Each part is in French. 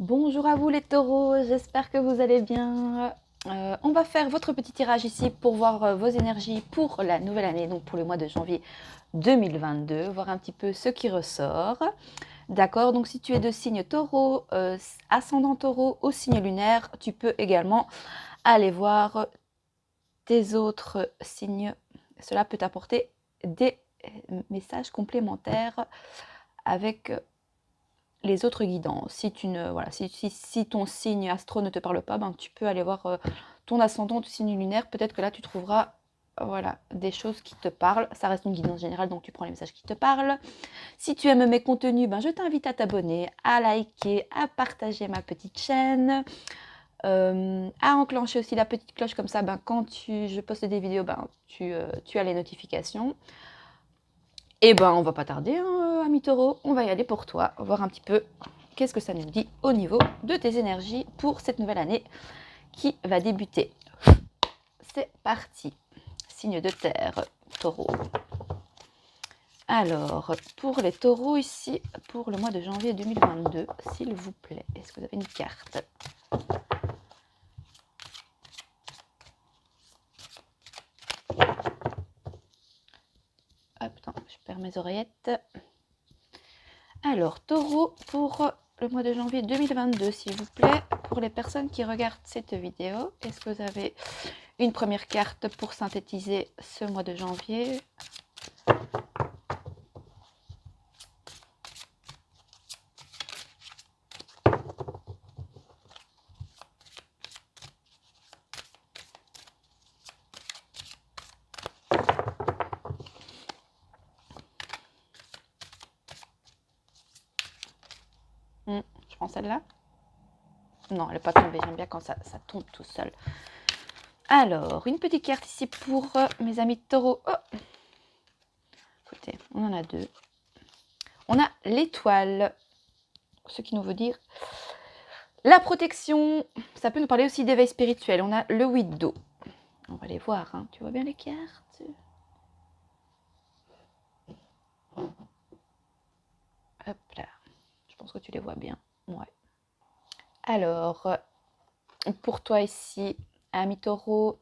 Bonjour à vous les taureaux, j'espère que vous allez bien. On va faire votre petit tirage ici pour voir vos énergies pour la nouvelle année, donc pour le mois de janvier 2022, voir un petit peu ce qui ressort. D'accord, donc si tu es de signe taureau, ascendant taureau ou signe lunaire, tu peux également aller voir tes autres signes. Cela peut t'apporter des messages complémentaires avec les autres guidants. Si, tu ne, voilà, si ton signe astro ne te parle pas, ben, tu peux aller voir ton ascendant, ton signe lunaire. Peut-être que là, tu trouveras voilà, des choses qui te parlent. Ça reste une guidance générale, donc tu prends les messages qui te parlent. Si tu aimes mes contenus, ben, je t'invite à t'abonner, à liker, à partager ma petite chaîne, à enclencher aussi la petite cloche. Comme ça, ben, quand je poste des vidéos, ben, tu as les notifications. Et ben, on va pas tarder, hein, ami taureau, on va y aller pour toi, voir un petit peu qu'est-ce que ça nous dit au niveau de tes énergies pour cette nouvelle année qui va débuter. C'est parti. Signe de terre, taureau. Alors, pour les taureaux ici, pour le mois de janvier 2022, s'il vous plaît, est-ce que vous avez une carte? Hop, attends, je perds mes oreillettes. Alors, taureau, pour le mois de janvier 2022, s'il vous plaît, pour les personnes qui regardent cette vidéo, est-ce que vous avez une première carte pour synthétiser ce mois de janvier? Je prends celle-là. Non, elle n'est pas tombée. J'aime bien quand ça tombe tout seul. Alors, une petite carte ici pour mes amis taureaux. Oh, écoutez, on en a deux. On a l'étoile, ce qui nous veut dire la protection. Ça peut nous parler aussi d'éveil spirituel. On a le 8 d'eau. On va les voir, hein. Tu vois bien les cartes? Hop là. Je pense que tu les vois bien. Ouais. Alors, pour toi ici, ami taureau,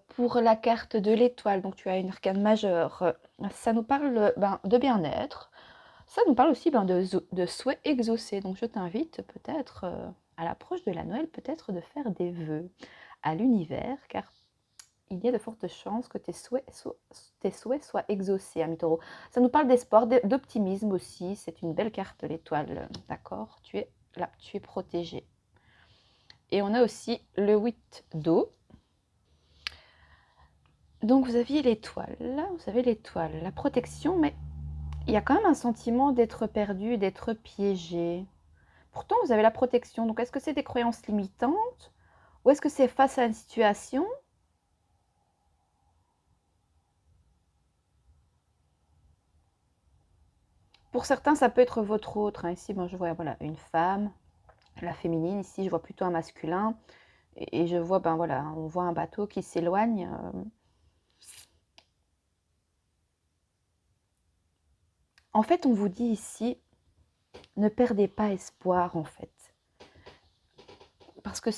pour la carte de l'étoile, donc tu as une arcane majeure, ça nous parle de bien-être, ça nous parle aussi de souhaits exaucés. Donc je t'invite peut-être à l'approche de la Noël, peut-être de faire des vœux à l'univers, car il y a de fortes chances que tes souhaits soient exaucés, ami taureau. Ça nous parle d'espoir, d'optimisme aussi, c'est une belle carte l'étoile, d'accord? Tu es là, tu es protégé. Et on a aussi le 8 d'eau. Donc vous aviez l'étoile, vous avez l'étoile, la protection, mais il y a quand même un sentiment d'être perdu, d'être piégé. Pourtant, vous avez la protection. Donc est-ce que c'est des croyances limitantes ou est-ce que c'est face à une situation? Pour certains, ça peut être votre autre. Hein. Ici, bon, je vois voilà, une femme, la féminine. Ici, je vois plutôt un masculin. Et je vois, ben voilà, on voit un bateau qui s'éloigne. En fait, on vous dit ici, ne perdez pas espoir, en fait. Parce que,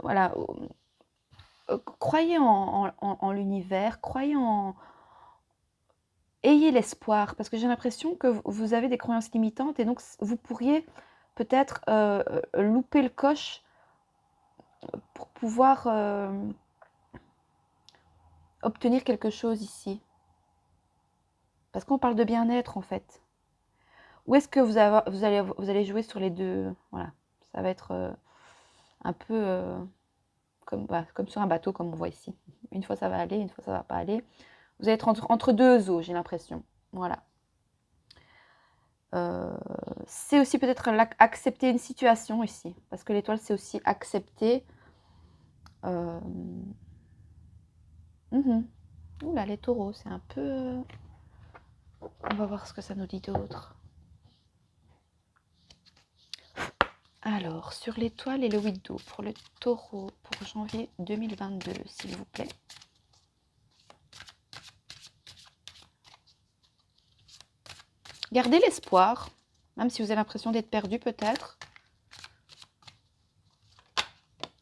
voilà, croyez en l'univers, croyez en... Ayez l'espoir, parce que j'ai l'impression que vous avez des croyances limitantes et donc vous pourriez peut-être louper le coche pour pouvoir obtenir quelque chose ici. Parce qu'on parle de bien-être en fait. Ou est-ce que vous allez jouer sur les deux? Voilà, ça va être un peu comme sur un bateau, comme on voit ici. Une fois ça va aller, une fois ça va pas aller. Vous allez être entre deux eaux, j'ai l'impression. Voilà. C'est aussi peut-être accepter une situation ici. Parce que l'étoile, c'est aussi accepter. Oula, les taureaux, c'est un peu... On va voir ce que ça nous dit d'autre. Alors, sur l'étoile et le 8 d'eau, pour le taureau, pour janvier 2022, s'il vous plaît. Gardez l'espoir. Même si vous avez l'impression d'être perdu peut-être.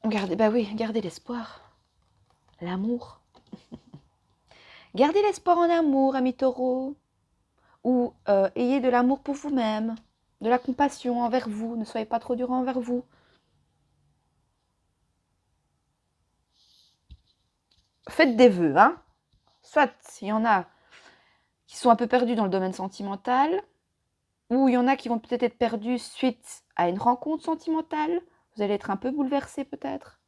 Gardez, bah oui, gardez l'espoir. L'amour. Gardez l'espoir en amour, amis taureaux. Ou ayez de l'amour pour vous-même. De la compassion envers vous. Ne soyez pas trop dur envers vous. Faites des vœux, hein. Soit il y en a qui sont un peu perdus dans le domaine sentimental, ou il y en a qui vont peut-être être perdus suite à une rencontre sentimentale. Vous allez être un peu bouleversé peut-être.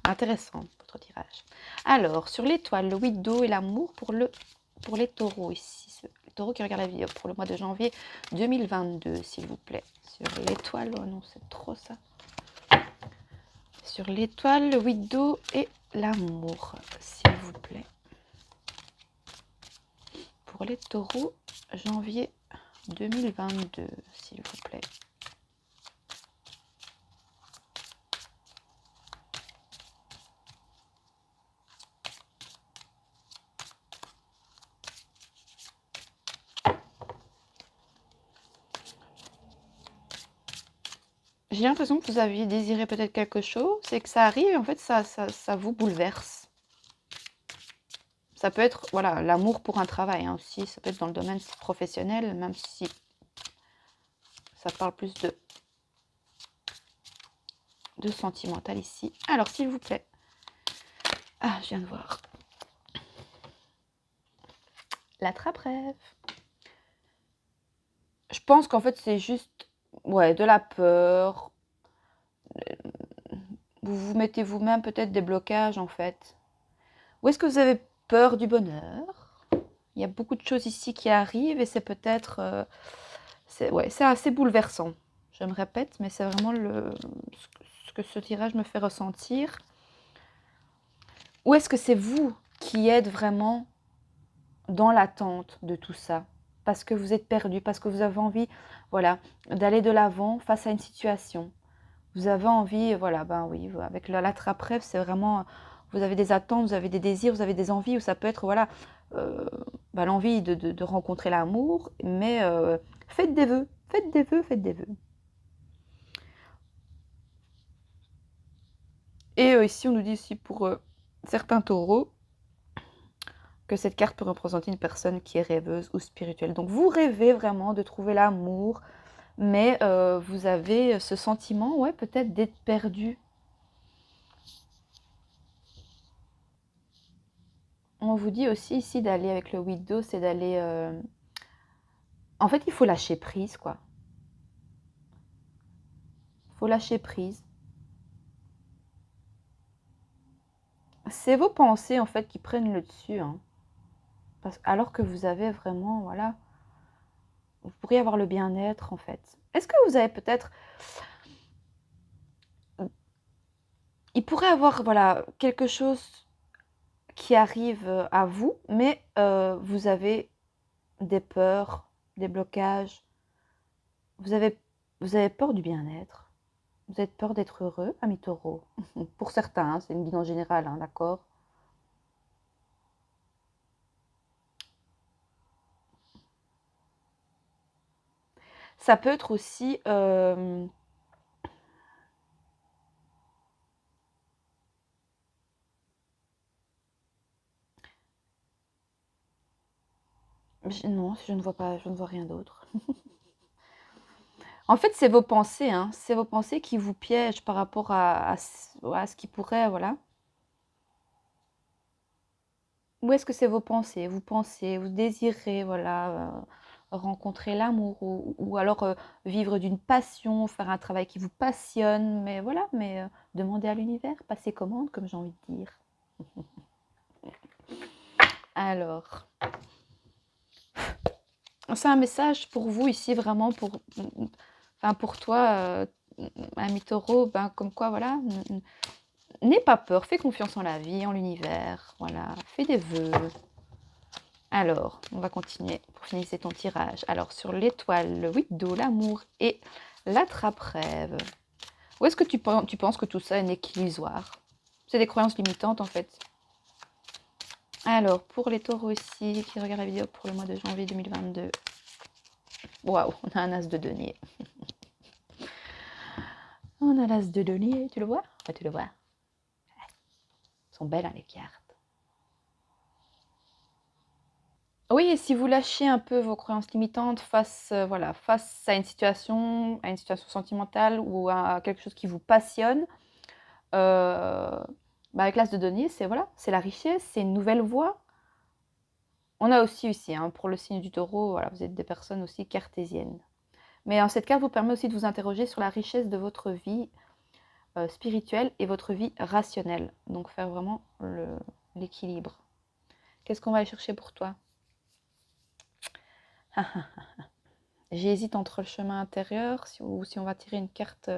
Intéressant, votre tirage. Alors, sur l'étoile, le 8 d'eau et l'amour pour les taureaux ici. Les taureaux qui regardent la vidéo pour le mois de janvier 2022, s'il vous plaît. Sur l'étoile, oh non, c'est trop ça. Sur l'étoile, le 8 d'eau et l'amour, s'il vous plaît. Pour les taureaux, janvier 2022, s'il vous plaît. J'ai l'impression que vous aviez désiré peut-être quelque chose, c'est que ça arrive et en fait ça vous bouleverse. Ça peut être, voilà, l'amour pour un travail hein, aussi, ça peut être dans le domaine professionnel, même si ça parle plus de sentimental ici. Alors, s'il vous plaît. Ah, je viens de voir. L'attrape-rêve. Je pense qu'en fait, c'est juste, ouais, de la peur. Vous vous mettez vous-même peut-être des blocages, en fait. Ou est-ce que vous avez peur du bonheur? Il y a beaucoup de choses ici qui arrivent et c'est peut-être... c'est assez bouleversant. Je me répète, mais c'est vraiment ce que ce tirage me fait ressentir. Ou est-ce que c'est vous qui êtes vraiment dans l'attente de tout ça? Parce que vous êtes perdu, parce que vous avez envie, voilà, d'aller de l'avant face à une situation. Vous avez envie, voilà, ben oui, avec l'attrape-rêve, c'est vraiment, vous avez des attentes, vous avez des désirs, vous avez des envies, ou ça peut être, voilà, l'envie de rencontrer l'amour, mais faites des vœux, faites des vœux, faites des vœux. Et ici, on nous dit aussi pour certains taureaux, que cette carte peut représenter une personne qui est rêveuse ou spirituelle. Donc vous rêvez vraiment de trouver l'amour, mais vous avez ce sentiment, ouais, peut-être d'être perdu. On vous dit aussi ici d'aller avec le 8 d'eau, c'est d'aller... En fait, il faut lâcher prise, quoi. Il faut lâcher prise. C'est vos pensées, en fait, qui prennent le dessus. Hein. Alors que vous avez vraiment, voilà... Vous pourriez avoir le bien-être, en fait. Est-ce que vous avez peut-être... Il pourrait avoir, voilà, quelque chose qui arrive à vous, mais vous avez des peurs, des blocages. Vous avez peur du bien-être. Vous avez peur d'être heureux, amis taureaux. Pour certains, hein, c'est une guide en général, hein, d'accord? Ça peut être aussi... non, je ne vois pas, je ne vois rien d'autre. En fait, c'est vos pensées, hein. C'est vos pensées qui vous piègent par rapport à ce qui pourrait, voilà. Ou est-ce que c'est vos pensées? Vous pensez, vous désirez, voilà, rencontrer l'amour ou alors vivre d'une passion, faire un travail qui vous passionne, mais voilà, mais demandez à l'univers, passez commande, comme j'ai envie de dire. Alors, c'est un message pour vous ici, vraiment, pour toi, ami taureau, ben, comme quoi, voilà, n'aie pas peur, fais confiance en la vie, en l'univers, voilà, fais des vœux. Alors, on va continuer pour finir ton tirage. Alors, sur l'étoile, le 8 d'eau, l'amour et l'attrape-rêve. Où est-ce que tu penses que tout ça est illusoire? C'est des croyances limitantes, en fait. Alors, pour les taureaux aussi, qui regardent la vidéo pour le mois de janvier 2022. Waouh, on a un as de denier. On a l'as de denier, tu le vois? Ouais, tu le vois. Elles sont belles, hein, les cartes. Oui, et si vous lâchez un peu vos croyances limitantes face, voilà, face à une situation sentimentale ou à quelque chose qui vous passionne, bah, avec l'as de denier, c'est voilà, c'est la richesse, c'est une nouvelle voie. On a aussi ici, hein, pour le signe du taureau, voilà, vous êtes des personnes aussi cartésiennes. Mais cette carte vous permet aussi de vous interroger sur la richesse de votre vie spirituelle et votre vie rationnelle. Donc faire vraiment l'équilibre. Qu'est-ce qu'on va aller chercher pour toi? J'hésite entre le chemin intérieur ou si on va tirer une carte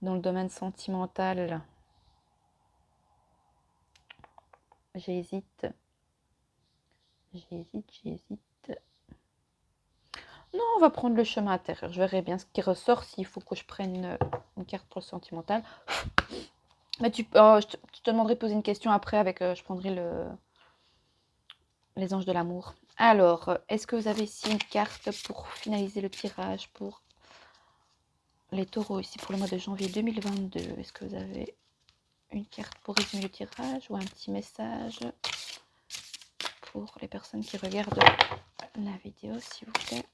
dans le domaine sentimental. J'hésite. Non, on va prendre le chemin intérieur. Je verrai bien ce qui ressort s'il faut que je prenne une carte pour le sentimental. Mais je te demanderai de poser une question après avec, je prendrai les anges de l'amour. Alors, est-ce que vous avez ici une carte pour finaliser le tirage pour les taureaux ici pour le mois de janvier 2022? Est-ce que vous avez une carte pour résumer le tirage ou un petit message pour les personnes qui regardent la vidéo, s'il vous plaît?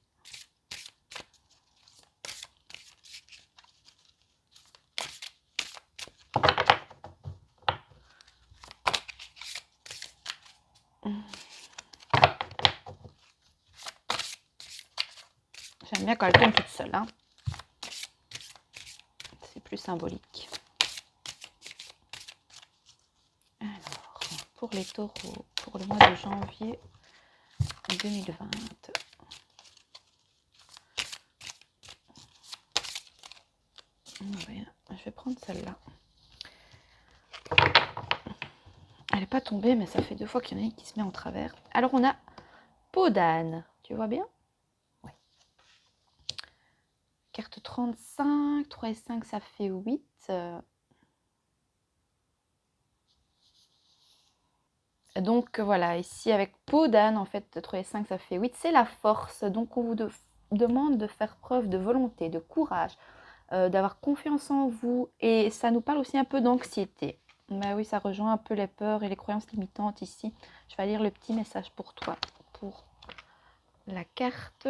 J'aime bien quand elle tombe toute seule, hein. C'est plus symbolique. Alors, pour les taureaux, pour le mois de janvier 2020. Ouais, je vais prendre celle-là. Elle n'est pas tombée, mais ça fait 2 fois qu'il y en a une qui se met en travers. Alors, on a peau d'âne. Tu vois bien? Oui. Carte 35. 3 et 5, ça fait 8. Donc, voilà. Ici, avec peau d'âne, en fait, 3 et 5, ça fait 8. C'est la force. Donc, on vous demande de faire preuve de volonté, de courage, d'avoir confiance en vous. Et ça nous parle aussi un peu d'anxiété. Bah oui, ça rejoint un peu les peurs et les croyances limitantes ici. Je vais lire le petit message pour toi, pour la carte.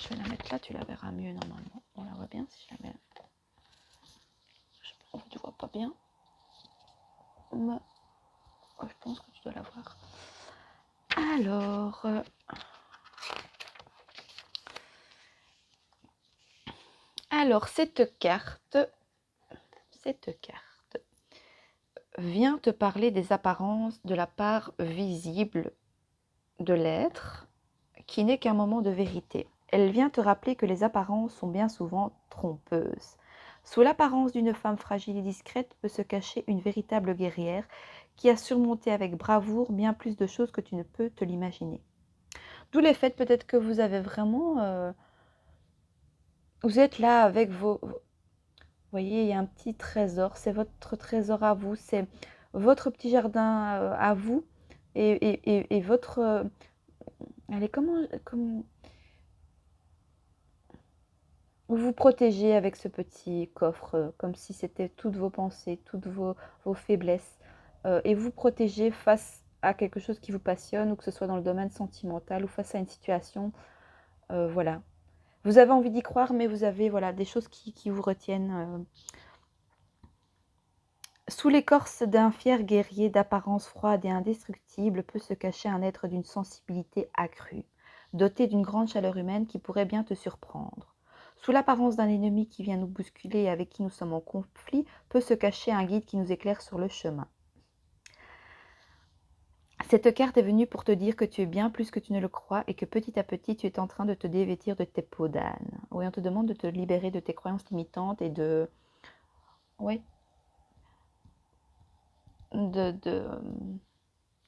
Je vais la mettre là, tu la verras mieux normalement. On la voit bien si je la mets là. Tu vois pas bien. Mais je pense que tu dois la voir. Alors cette carte vient te parler des apparences de la part visible de l'être qui n'est qu'un moment de vérité. Elle vient te rappeler que les apparences sont bien souvent trompeuses. Sous l'apparence d'une femme fragile et discrète peut se cacher une véritable guerrière qui a surmonté avec bravoure bien plus de choses que tu ne peux te l'imaginer. D'où les faits peut-être que vous avez vraiment... vous êtes là avec vos... Vous voyez, il y a un petit trésor, c'est votre trésor à vous, c'est votre petit jardin à vous et votre... allez, comment... Vous vous protégez avec ce petit coffre, comme si c'était toutes vos pensées, toutes vos faiblesses. Et vous protégez face à quelque chose qui vous passionne, ou que ce soit dans le domaine sentimental, ou face à une situation. Voilà. Vous avez envie d'y croire, mais vous avez voilà, des choses qui vous retiennent. Sous l'écorce d'un fier guerrier d'apparence froide et indestructible peut se cacher un être d'une sensibilité accrue, doté d'une grande chaleur humaine qui pourrait bien te surprendre. Sous l'apparence d'un ennemi qui vient nous bousculer et avec qui nous sommes en conflit, peut se cacher un guide qui nous éclaire sur le chemin. Cette carte est venue pour te dire que tu es bien plus que tu ne le crois et que petit à petit tu es en train de te dévêtir de tes peaux d'âne. Oui, on te demande de te libérer de tes croyances limitantes et de... Oui,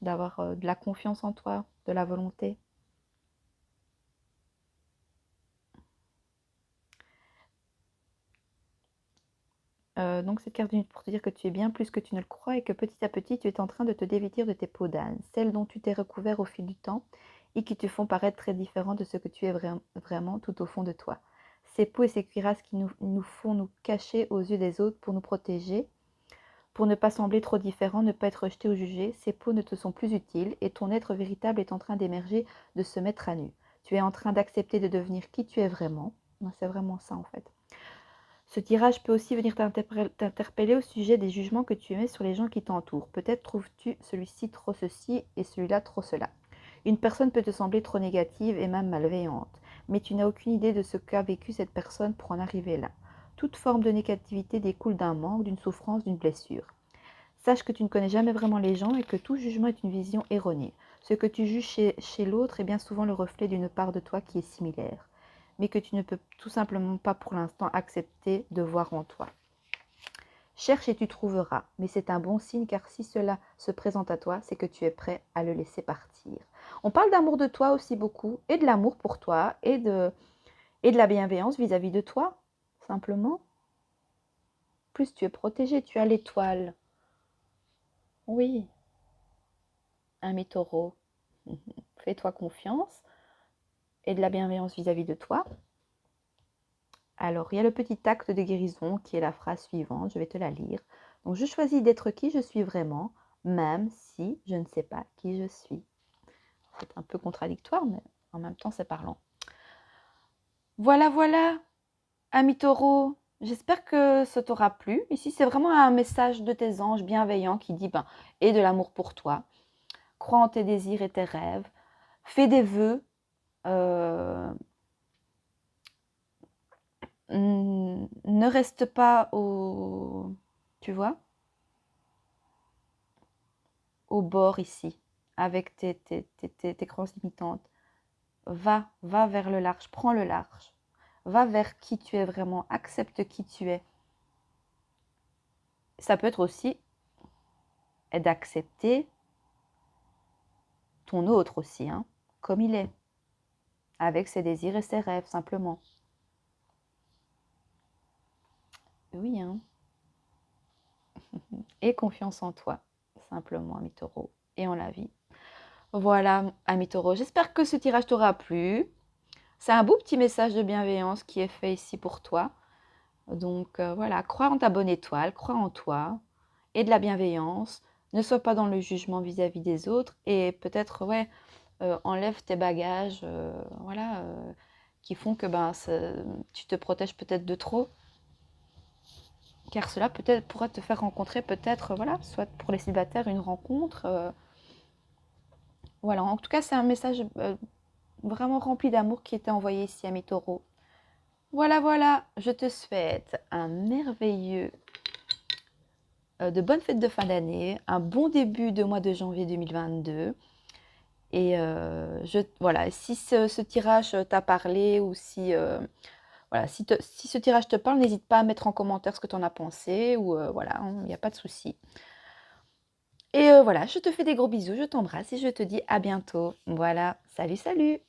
d'avoir de la confiance en toi, de la volonté. Donc cette carte est pour te dire que tu es bien plus que tu ne le crois et que petit à petit, tu es en train de te dévêtir de tes peaux d'âne, celles dont tu t'es recouvert au fil du temps et qui te font paraître très différent de ce que tu es vraiment tout au fond de toi. Ces peaux et ces cuirasses qui nous font nous cacher aux yeux des autres pour nous protéger, pour ne pas sembler trop différent, ne pas être rejeté ou jugé, ces peaux ne te sont plus utiles et ton être véritable est en train d'émerger, de se mettre à nu. Tu es en train d'accepter de devenir qui tu es vraiment. C'est vraiment ça en fait. Ce tirage peut aussi venir t'interpeller au sujet des jugements que tu émets sur les gens qui t'entourent. Peut-être trouves-tu celui-ci trop ceci et celui-là trop cela. Une personne peut te sembler trop négative et même malveillante, mais tu n'as aucune idée de ce qu'a vécu cette personne pour en arriver là. Toute forme de négativité découle d'un manque, d'une souffrance, d'une blessure. Sache que tu ne connais jamais vraiment les gens et que tout jugement est une vision erronée. Ce que tu juges chez l'autre est bien souvent le reflet d'une part de toi qui est similaire, mais que tu ne peux tout simplement pas pour l'instant accepter de voir en toi. Cherche et tu trouveras, mais c'est un bon signe car si cela se présente à toi, c'est que tu es prêt à le laisser partir. On parle d'amour de toi aussi beaucoup, et de l'amour pour toi, et de la bienveillance vis-à-vis de toi, simplement. Plus tu es protégé, tu as l'étoile. Oui, ami taureau, fais-toi confiance et de la bienveillance vis-à-vis de toi. Alors, il y a le petit acte de guérison qui est la phrase suivante, je vais te la lire. Donc, je choisis d'être qui je suis vraiment, même si je ne sais pas qui je suis. C'est un peu contradictoire, mais en même temps, c'est parlant. Voilà, voilà, ami taureau, j'espère que ça t'aura plu. Ici, c'est vraiment un message de tes anges bienveillants qui dit, aie de l'amour pour toi, crois en tes désirs et tes rêves, fais des vœux, ne reste pas tu vois, au bord ici, avec tes croyances limitantes. Va vers le large, prends le large. Va vers qui tu es vraiment, accepte qui tu es. Ça peut être aussi d'accepter ton autre aussi, hein, comme il est, avec ses désirs et ses rêves, simplement. Oui, hein. Et confiance en toi, simplement, ami taureau, et en la vie. Voilà, ami taureau, j'espère que ce tirage t'aura plu. C'est un beau petit message de bienveillance qui est fait ici pour toi. Donc voilà, crois en ta bonne étoile, crois en toi et de la bienveillance. Ne sois pas dans le jugement vis-à-vis des autres et peut-être, enlève tes bagages, qui font que tu te protèges peut-être de trop. Car cela peut-être pourra te faire rencontrer peut-être, soit pour les célibataires, une rencontre. Voilà, en tout cas, c'est un message vraiment rempli d'amour qui était envoyé ici à mes taureaux. Voilà, voilà, je te souhaite un merveilleux, de bonnes fêtes de fin d'année, un bon début de mois de janvier 2022. Et voilà, si ce tirage t'a parlé ou si, si ce tirage te parle, n'hésite pas à mettre en commentaire ce que tu en as pensé ou voilà, il n'y a pas de souci. Et voilà, je te fais des gros bisous, je t'embrasse et je te dis à bientôt. Voilà, salut, salut!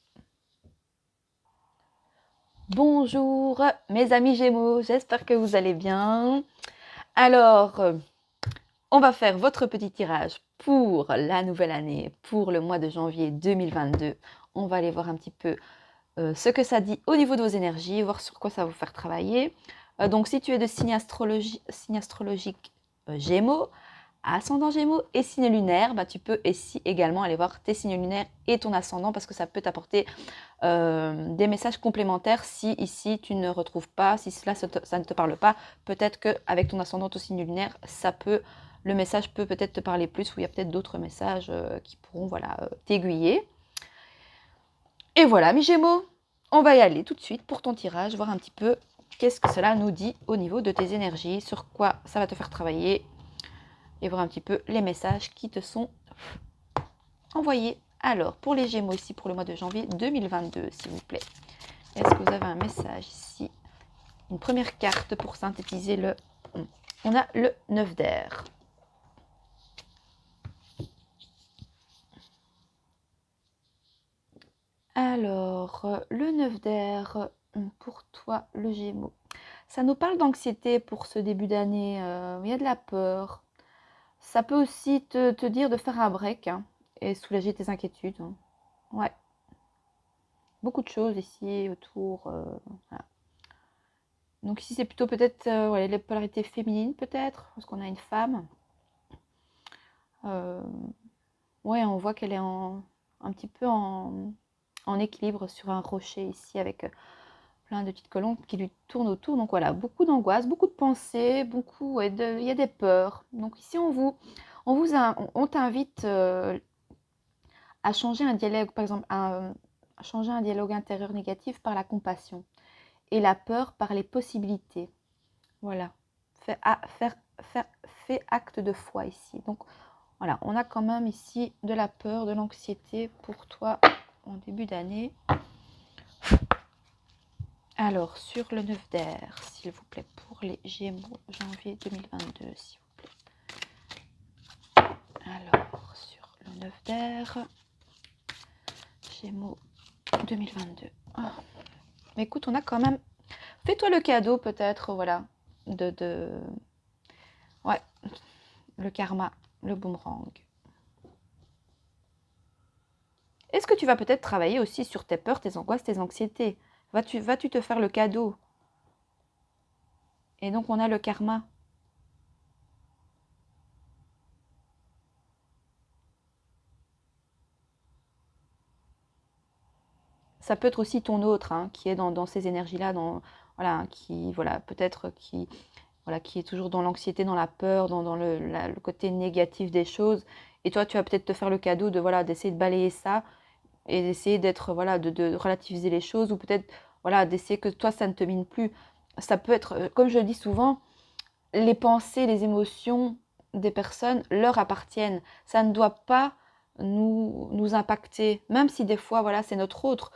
Bonjour mes amis Gémeaux, j'espère que vous allez bien. Alors, on va faire votre petit tirage pour la nouvelle année, pour le mois de janvier 2022. On va aller voir un petit peu ce que ça dit au niveau de vos énergies, voir sur quoi ça va vous faire travailler. Donc, si tu es de signe astrologique Gémeaux, ascendant Gémeaux et signe lunaire, tu peux ici également aller voir tes signes lunaires et ton ascendant parce que ça peut t'apporter des messages complémentaires si ici tu ne retrouves pas, si ça ne te parle pas. Peut-être qu'avec ton ascendant au signe lunaire, le message peut peut-être te parler plus ou il y a peut-être d'autres messages qui pourront t'aiguiller. Et voilà mes Gémeaux, on va y aller tout de suite pour ton tirage, voir un petit peu qu'est-ce que cela nous dit au niveau de tes énergies, sur quoi ça va te faire travailler et voir un petit peu les messages qui te sont envoyés. Alors, pour les Gémeaux ici, pour le mois de janvier 2022, s'il vous plaît, est-ce que vous avez un message ici? Une première carte pour synthétiser le... On a le 9 d'air. Alors, le 9 d'air, pour toi, le Gémeaux. Ça nous parle d'anxiété pour ce début d'année. Il y a de la peur. Ça peut aussi te dire de faire un break, hein, et soulager tes inquiétudes, hein. Ouais, beaucoup de choses ici autour. Voilà. Donc ici, c'est plutôt peut-être ouais, les polarités féminines, peut-être, parce qu'on a une femme. Ouais, on voit qu'elle est un petit peu en équilibre sur un rocher ici, avec plein de petites colombes qui lui tournent autour. Donc voilà, beaucoup d'angoisse, beaucoup de pensées, beaucoup, ouais, il y a des peurs. Donc ici, on t'invite à changer un dialogue, par exemple, à changer un dialogue intérieur négatif par la compassion et la peur par les possibilités. Voilà, fais acte de foi ici. Donc voilà, on a quand même ici de la peur, de l'anxiété pour toi en début d'année. Alors, sur le 9 d'air, s'il vous plaît, pour les Gémeaux, janvier 2022, s'il vous plaît. Alors, sur le 9 d'air, Gémeaux 2022. Oh. Mais écoute, on a quand même... Fais-toi le cadeau, peut-être, voilà, Ouais, le karma, le boomerang. Est-ce que tu vas peut-être travailler aussi sur tes peurs, tes angoisses, tes anxiétés? Vas-tu te faire le cadeau? Et donc, on a le karma. Ça peut être aussi ton autre, hein, qui est dans ces énergies-là, voilà, qui, voilà, peut-être voilà, qui est toujours dans l'anxiété, dans la peur, dans le côté négatif des choses. Et toi, tu vas peut-être te faire le cadeau de, voilà, d'essayer de balayer ça et d'essayer d'être, voilà, de relativiser les choses, ou peut-être, voilà, d'essayer que toi, ça ne te mine plus. Ça peut être, comme je le dis souvent, les pensées, les émotions des personnes leur appartiennent. Ça ne doit pas nous impacter, même si des fois, voilà, c'est notre autre.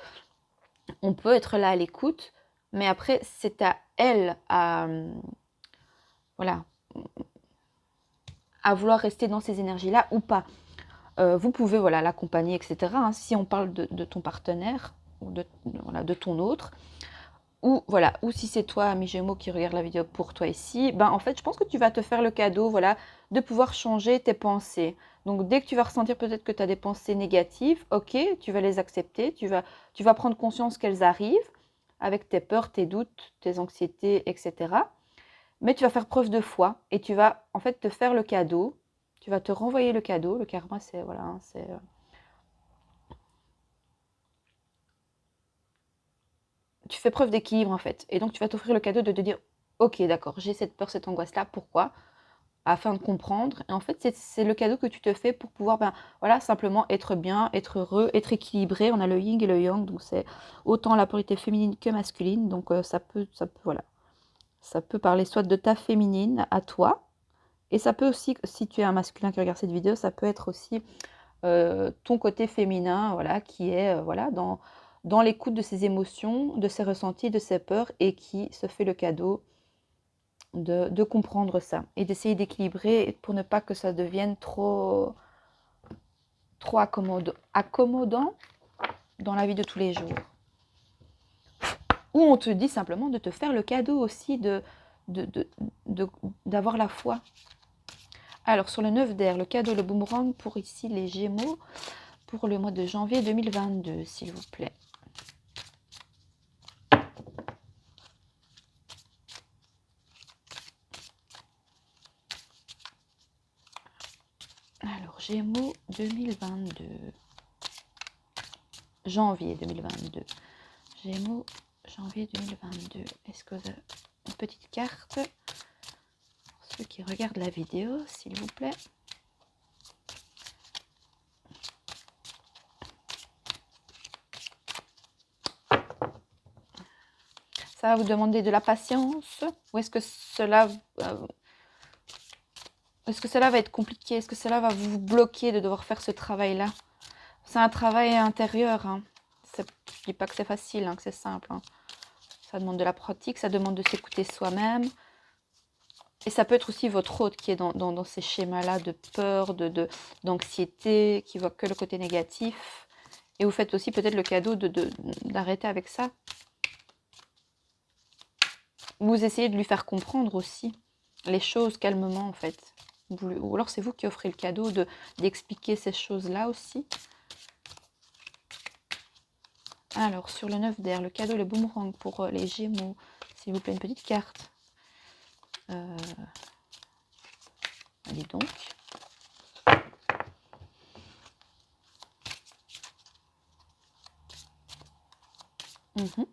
On peut être là à l'écoute, mais après, c'est à elle voilà, à vouloir rester dans ces énergies-là ou pas. Vous pouvez, voilà, l'accompagner, etc., hein, si on parle de ton partenaire ou voilà, de ton autre. Ou voilà, ou si c'est toi, ami Gémeaux, qui regarde la vidéo pour toi ici, ben en fait, je pense que tu vas te faire le cadeau, voilà, de pouvoir changer tes pensées. Donc dès que tu vas ressentir peut-être que tu as des pensées négatives, ok, tu vas les accepter, tu vas prendre conscience qu'elles arrivent avec tes peurs, tes doutes, tes anxiétés, etc. Mais tu vas faire preuve de foi et tu vas en fait te faire le cadeau, tu vas te renvoyer le cadeau. Le karma, c'est voilà, hein, c'est tu fais preuve d'équilibre en fait. Et donc tu vas t'offrir le cadeau de te dire, ok, d'accord, j'ai cette peur, cette angoisse-là, pourquoi? Afin de comprendre. Et en fait, c'est le cadeau que tu te fais pour pouvoir, ben, voilà, simplement être bien, être heureux, être équilibré. On a le yin et le yang, donc c'est autant la polarité féminine que masculine. Donc voilà, ça peut parler soit de ta féminine à toi, et ça peut aussi, si tu es un masculin qui regarde cette vidéo, ça peut être aussi ton côté féminin, voilà, qui est voilà, dans l'écoute de ses émotions, de ses ressentis, de ses peurs, et qui se fait le cadeau de comprendre ça et d'essayer d'équilibrer pour ne pas que ça devienne trop accommodant dans la vie de tous les jours. Ou on te dit simplement de te faire le cadeau aussi d'avoir la foi. Alors, sur le 9 d'air, le cadeau, le boomerang pour ici les Gémeaux, pour le mois de janvier 2022, s'il vous plaît. Alors, Gémeaux 2022. Janvier 2022. Gémeaux, janvier 2022. Est-ce que vous avez une petite carte pour ceux qui regardent la vidéo, s'il vous plaît? Ça va vous demander de la patience? Ou est-ce que cela va être compliqué? Est-ce que cela va vous bloquer de devoir faire ce travail-là? C'est un travail intérieur, hein. Je ne dis pas que c'est facile, hein, que c'est simple, hein. Ça demande de la pratique, ça demande de s'écouter soi-même. Et ça peut être aussi votre hôte qui est dans ces schémas-là de peur, d'anxiété, qui voit que le côté négatif. Et vous faites aussi peut-être le cadeau d'arrêter avec ça. Vous essayez de lui faire comprendre aussi les choses calmement, en fait. Ou alors c'est vous qui offrez le cadeau d'expliquer ces choses-là aussi. Alors, sur le 9 d'air, le cadeau, le boomerang pour les Gémeaux. S'il vous plaît, une petite carte. Allez donc. Mhm.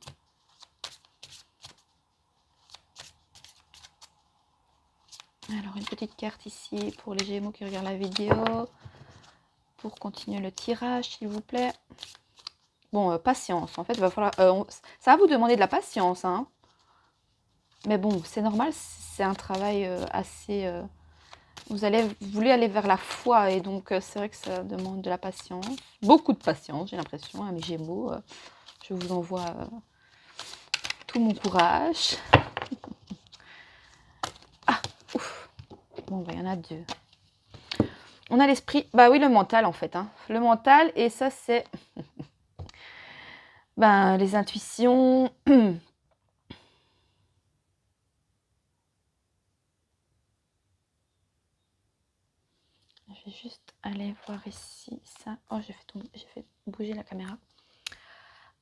Alors, une petite carte ici pour les Gémeaux qui regardent la vidéo. Pour continuer le tirage, s'il vous plaît. Bon, patience. En fait, il va falloir, ça va vous demander de la patience, hein. Mais bon, c'est normal, c'est un travail assez... vous voulez aller vers la foi, et donc c'est vrai que ça demande de la patience. Beaucoup de patience, j'ai l'impression, hein, mes Gémeaux. Je vous envoie tout mon courage. Ah, ouf. Bon, il y en a deux. On a l'esprit, bah oui, le mental en fait. Hein. Le mental, et ça c'est ben, les intuitions. Je vais juste aller voir ici ça. Oh, j'ai fait bouger la caméra.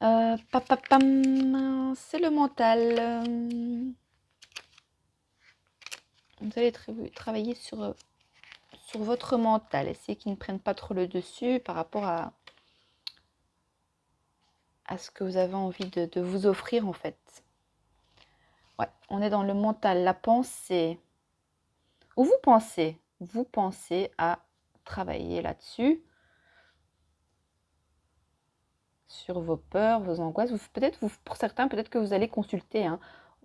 C'est le mental. Vous allez travailler sur votre mental. Essayez qu'il ne prenne pas trop le dessus par rapport à ce que vous avez envie de vous offrir en fait. Ouais, on est dans le mental, la pensée. Ou vous pensez à travailler là-dessus, sur vos peurs, vos angoisses. Peut-être, pour certains, peut-être que vous allez consulter, hein,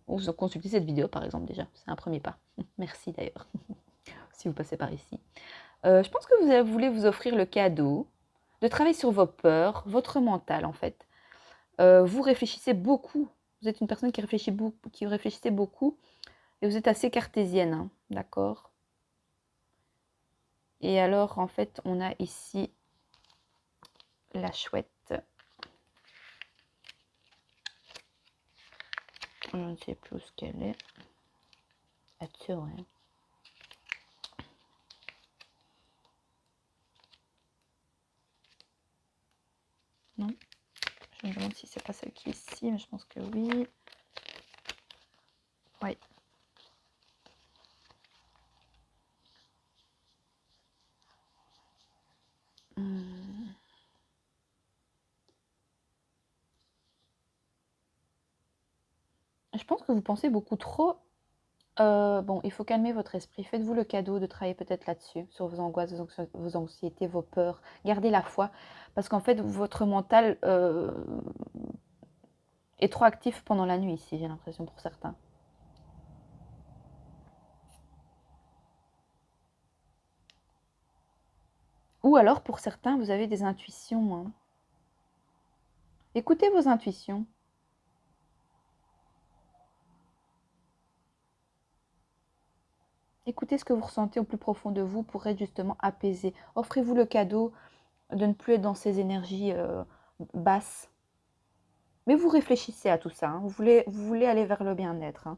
ou consulter cette vidéo par exemple déjà. C'est un premier pas. Merci d'ailleurs, si vous passez par ici. Je pense que vous voulez vous offrir le cadeau de travailler sur vos peurs, votre mental en fait. Vous réfléchissez beaucoup. Vous êtes une personne qui réfléchissait beaucoup, et vous êtes assez cartésienne, hein, d'accord? Et alors, en fait, on a ici la chouette. Je ne sais plus où ce qu'elle est. Attends, hein. Non. Je me demande si c'est pas celle qui est ici, mais je pense que oui. Oui. Je pense que vous pensez beaucoup trop. Bon, il faut calmer votre esprit. Faites-vous le cadeau de travailler peut-être là-dessus, sur vos angoisses, vos anxiétés, vos peurs. Gardez la foi. Parce qu'en fait, votre mental est trop actif pendant la nuit ici, j'ai l'impression, pour certains. Ou alors, pour certains, vous avez des intuitions. Hein. Écoutez vos intuitions. Écoutez ce que vous ressentez au plus profond de vous pour être justement apaisé. Offrez-vous le cadeau de ne plus être dans ces énergies basses. Mais vous réfléchissez à tout ça. Hein. Vous voulez aller vers le bien-être. Hein.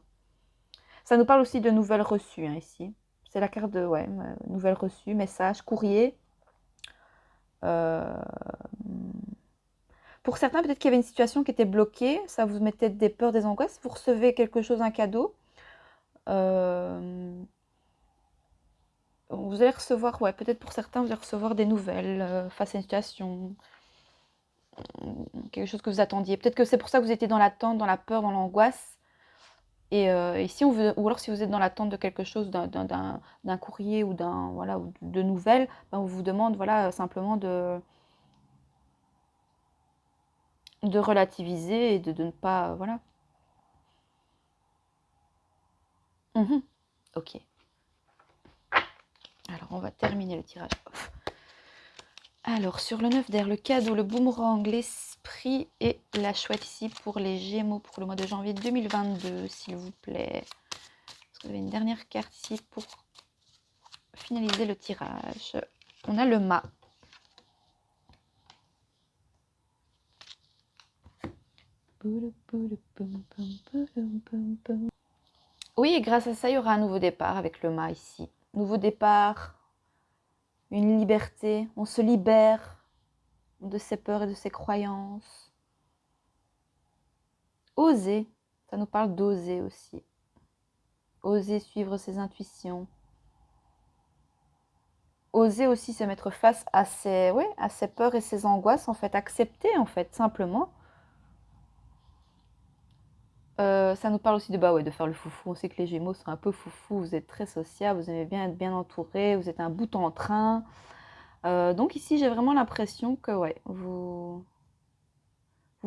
Ça nous parle aussi de nouvelles reçues, hein, ici. C'est la carte de nouvelles reçues, messages, courrier. Pour certains, peut-être qu'il y avait une situation qui était bloquée. Ça vous mettait des peurs, des angoisses. Vous recevez quelque chose, un cadeau. Vous allez recevoir, ouais, peut-être pour certains, vous allez recevoir des nouvelles face à une situation, quelque chose que vous attendiez. Peut-être que c'est pour ça que vous étiez dans l'attente, dans la peur, dans l'angoisse. Et si ou alors si vous êtes dans l'attente de quelque chose, d'un courrier ou voilà, ou de nouvelles, ben on vous demande voilà, simplement de relativiser et de ne pas... voilà. Mhm. Ok. Alors, on va terminer le tirage. Alors, sur le 9 d'air, le cadeau, le boomerang, l'esprit et la chouette ici pour les Gémeaux pour le mois de janvier 2022, s'il vous plaît. Parce que vous avez une dernière carte ici pour finaliser le tirage. On a le mât. et grâce à ça, il y aura un nouveau départ avec le mât ici. Nouveau départ, une liberté. On se libère de ses peurs et de ses croyances. Oser, ça nous parle d'oser aussi. Oser suivre ses intuitions. Oser aussi se mettre face à ses peurs et ses angoisses, en fait. Accepter, en fait, simplement. Ça nous parle aussi de faire le foufou. On sait que les Gémeaux sont un peu foufou. Vous êtes très sociable, vous aimez bien être bien entouré, vous êtes un bout en train. Donc ici, j'ai vraiment l'impression que vous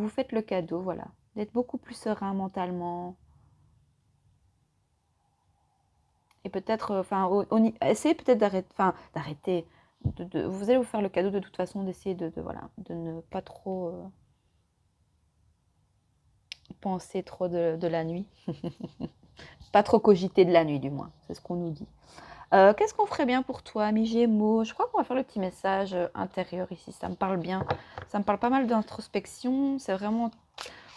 faites le cadeau, voilà, d'être beaucoup plus serein mentalement. Et peut-être, essayez peut-être d'arrêter. Vous allez vous faire le cadeau de toute façon d'essayer de ne pas trop penser trop de la nuit. Pas trop cogiter de la nuit, du moins. C'est ce qu'on nous dit. Qu'est-ce qu'on ferait bien pour toi, mi Gémeaux? Je crois qu'on va faire le petit message intérieur ici. Ça me parle bien. Ça me parle pas mal d'introspection. C'est vraiment...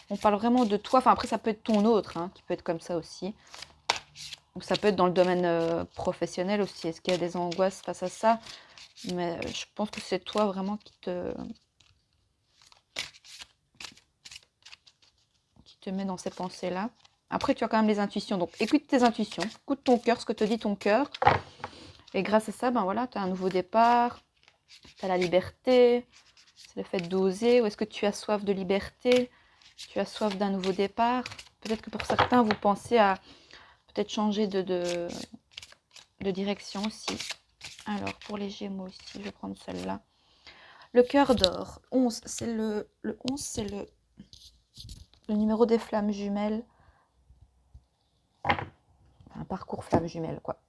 On parle vraiment de toi. Enfin, après, ça peut être ton autre, hein, qui peut être comme ça aussi. Ou ça peut être dans le domaine professionnel aussi. Est-ce qu'il y a des angoisses face à ça? Mais je pense que c'est toi vraiment qui te met dans ces pensées-là. Après, tu as quand même les intuitions. Donc, écoute tes intuitions. Écoute ton cœur, ce que te dit ton cœur. Et grâce à ça, ben voilà, tu as un nouveau départ. Tu as la liberté. C'est le fait d'oser. Ou est-ce que tu as soif de liberté? Tu as soif d'un nouveau départ? Peut-être que pour certains, vous pensez à peut-être changer de direction aussi. Alors, pour les Gémeaux ici, je vais prendre celle-là. Le cœur d'or. 11, c'est le 11, c'est le numéro des flammes jumelles. Un parcours flammes jumelles, quoi.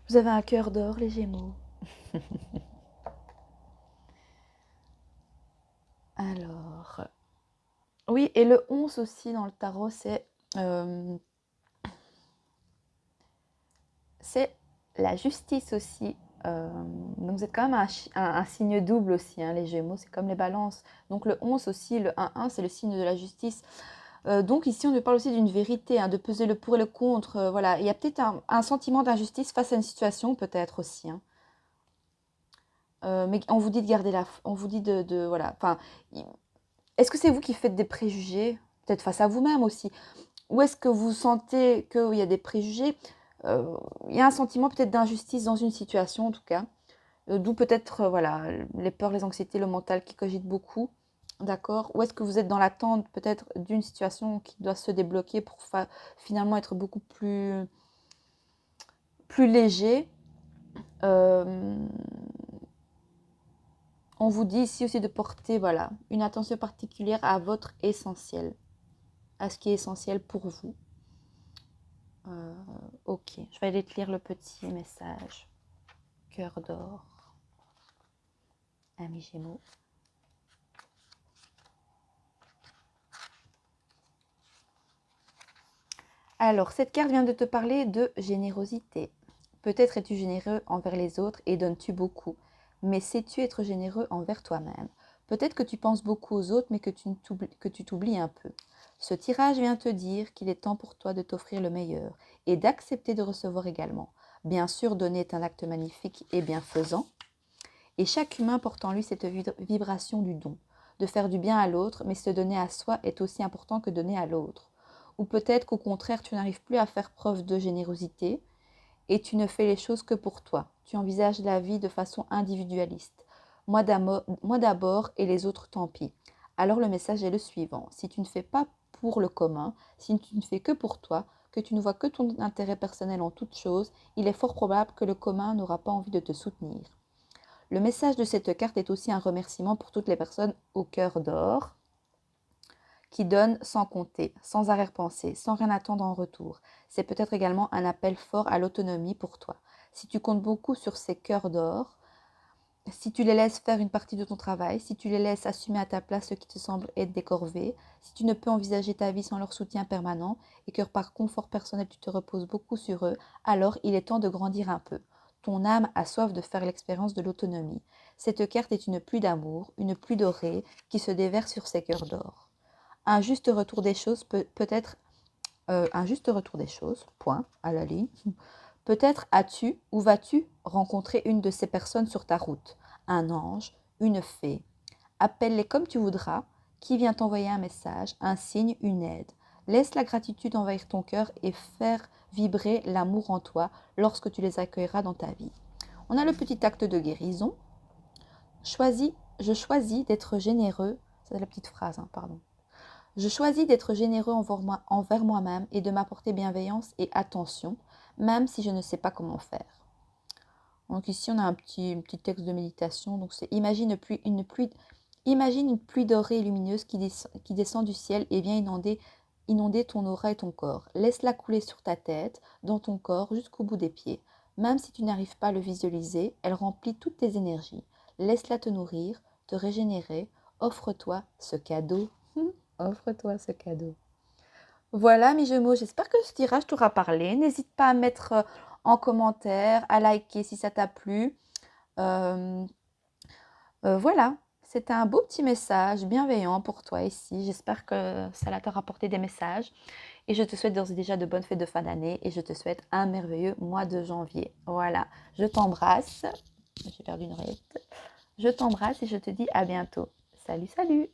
Vous avez un cœur d'or, les Gémeaux. Alors, oui, et le 11 aussi dans le tarot, c'est la justice aussi. Donc vous êtes quand même un signe double aussi, hein, les Gémeaux, c'est comme les balances. Donc le 11 aussi, le 1-1, c'est le signe de la justice. Donc ici, on nous parle aussi d'une vérité, hein, de peser le pour et le contre. Voilà, il y a peut-être un sentiment d'injustice face à une situation, peut-être aussi. Hein. Mais on vous dit de garder on vous dit voilà. Enfin, est-ce que c'est vous qui faites des préjugés, peut-être face à vous-même aussi, ou est-ce que vous sentez qu'il y a des préjugés? Il y a un sentiment peut-être d'injustice dans une situation, en tout cas. D'où peut-être, voilà, les peurs, les anxiétés, le mental qui cogite beaucoup. D'accord? Ou est-ce que vous êtes dans l'attente peut-être d'une situation qui doit se débloquer pour finalement être beaucoup plus léger? On vous dit ici aussi de porter, voilà, une attention particulière à votre essentiel, à ce qui est essentiel pour vous. Ok, je vais aller te lire le petit message. Cœur d'or. Ami Gémeaux. Alors, cette carte vient de te parler de générosité. Peut-être es-tu généreux envers les autres et donnes-tu beaucoup, mais sais-tu être généreux envers toi-même? Peut-être que tu penses beaucoup aux autres, mais que tu t'oublies un peu. Ce tirage vient te dire qu'il est temps pour toi de t'offrir le meilleur et d'accepter de recevoir également. Bien sûr, donner est un acte magnifique et bienfaisant, et chaque humain porte en lui cette vibration du don, de faire du bien à l'autre, mais se donner à soi est aussi important que donner à l'autre. Ou peut-être qu'au contraire, tu n'arrives plus à faire preuve de générosité et tu ne fais les choses que pour toi. Tu envisages la vie de façon individualiste. Moi d'abord et les autres tant pis. Alors le message est le suivant. Si tu ne fais pas pour le commun, si tu ne fais que pour toi, que tu ne vois que ton intérêt personnel en toute chose, il est fort probable que le commun n'aura pas envie de te soutenir. Le message de cette carte est aussi un remerciement pour toutes les personnes au cœur d'or qui donnent sans compter, sans arrière-pensée, sans rien attendre en retour. C'est peut-être également un appel fort à l'autonomie pour toi. Si tu comptes beaucoup sur ces cœurs d'or, si tu les laisses faire une partie de ton travail, si tu les laisses assumer à ta place ce qui te semble être des corvées, si tu ne peux envisager ta vie sans leur soutien permanent et que par confort personnel tu te reposes beaucoup sur eux, alors il est temps de grandir un peu. Ton âme a soif de faire l'expérience de l'autonomie. Cette carte est une pluie d'amour, une pluie dorée qui se déverse sur ces cœurs d'or. Un juste retour des choses peut être un juste retour des choses, point, à la ligne. Peut-être as-tu ou vas-tu rencontrer une de ces personnes sur ta route, un ange, une fée. Appelle-les comme tu voudras, qui vient t'envoyer un message, un signe, une aide. Laisse la gratitude envahir ton cœur et faire vibrer l'amour en toi lorsque tu les accueilleras dans ta vie. On a le petit acte de guérison. Je choisis d'être généreux. C'est la petite phrase, hein, pardon. Je choisis d'être généreux envers moi-même et de m'apporter bienveillance et attention, même si je ne sais pas comment faire. Donc ici, on a un petit texte de méditation. Donc c'est imagine une pluie dorée et lumineuse qui descend du ciel et vient inonder ton aura et ton corps. Laisse-la couler sur ta tête, dans ton corps, jusqu'au bout des pieds. Même si tu n'arrives pas à le visualiser, elle remplit toutes tes énergies. Laisse-la te nourrir, te régénérer. Offre-toi ce cadeau. Offre-toi ce cadeau. Voilà, mes Gémeaux, j'espère que ce tirage t'aura parlé. N'hésite pas à mettre en commentaire, à liker si ça t'a plu. Voilà, c'était un beau petit message bienveillant pour toi ici. J'espère que ça t'a rapporté des messages. Et je te souhaite d'ores et déjà de bonnes fêtes de fin d'année. Et je te souhaite un merveilleux mois de janvier. Voilà, je t'embrasse. J'ai perdu une oreillette. Je t'embrasse et je te dis à bientôt. Salut, salut!